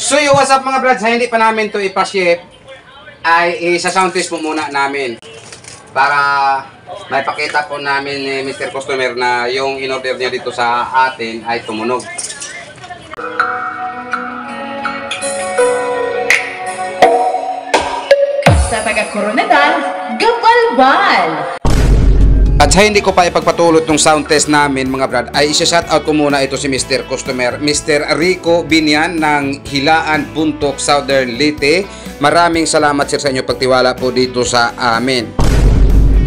So yo, what's up mga brad? Sa hindi pa namin to ipaship, ay isa-sound test po muna namin. Para may pakita po namin ni Mr. Customer na yung in-order niya dito sa atin ay tumunog. Sa taga-Coronadal, Gapalbal! At sa hindi ko pa ipagpatulot ng sound test namin mga brad, ay isa-shoutout ko muna ito si Mr. Customer, Mr. Rico Binyan ng Hilaan Puntok, Southern Leyte. Maraming salamat sir sa inyo pagtiwala po dito sa amin.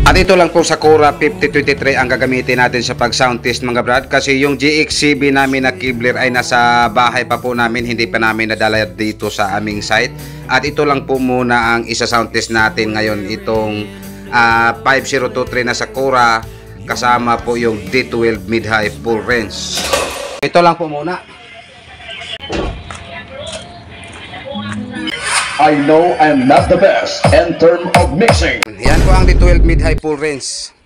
At ito lang po sa Cora 5023 ang gagamitin natin sa pag-sound test mga brad, kasi yung GX-CB namin na Kibler ay nasa bahay pa po namin, hindi pa namin nadala dito sa aming site. At ito lang po muna ang isa-sound test natin ngayon, itong 5023 na sa Cora, kasama po yung D12 mid-high full range. Ito lang po muna. I know I'm not the best in terms of mixing. Yan po ang D12 mid-high full range.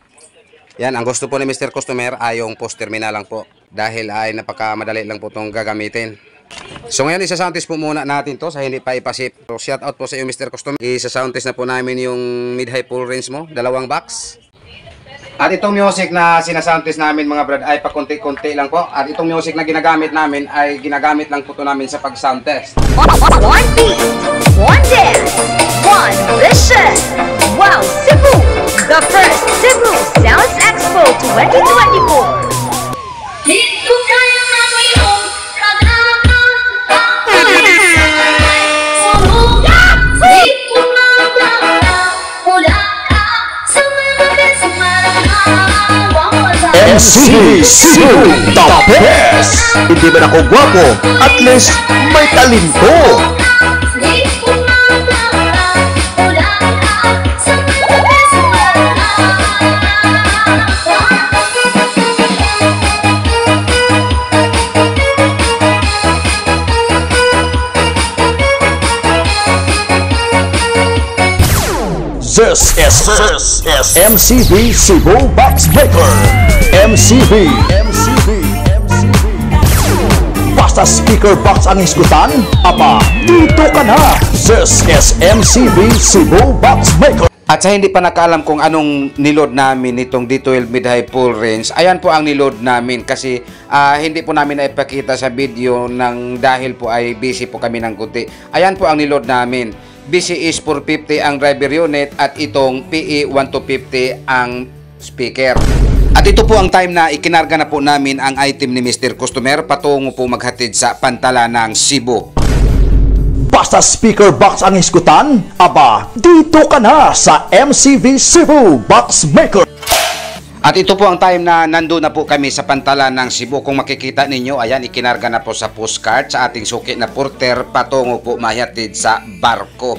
Yan, ang gusto po ni Mr. Customer ay yung post terminal lang po, dahil ay napakamadali lang po itong gagamitin. So ngayon isa-sound test po muna natin to sa hindi pa ipasip. So shout out po sa iyo Mr. Customer. Isa-sound test na po namin yung mid-high full range mo, 2 box. At itong music na sinasound test namin mga brad ay pakunti-kunti lang po. At itong music na ginagamit namin ay ginagamit lang po ito namin sa pag-sound test. One beat, one dance, one vision. Wow, Cebu! The first Cebu Sounds Expo 2024. MCB Cebu, the best! Hindi man ako gwapo, at least may talento. This is MCB Cebu Box Breaker. MCB. Basta speaker box ang isgutan, aba, dito ka na. This is MCB Cebu Box Breaker. At sa hindi pa nakaalam kung anong niload namin itong D12 mid-high full range, ayan po ang niload namin, kasi hindi po namin naipakita sa video dahil po ay busy po kami ng kunti. Ayan po ang niload namin. BCS 450 ang driver unit at itong PE 1250 ang speaker. At ito po ang time na ikinarga na po namin ang item ni Mr. Customer patungo po maghatid sa Pantala ng Cebu. Basta speaker box ang iskutan, aba, dito ka na sa MCB Cebu Box Maker. At ito po ang time na nandun na po kami sa Pantala ng Cebu. Kung makikita ninyo, ayan, ikinarga na po sa postcard sa ating suki na porter patungo po mahatid sa barko.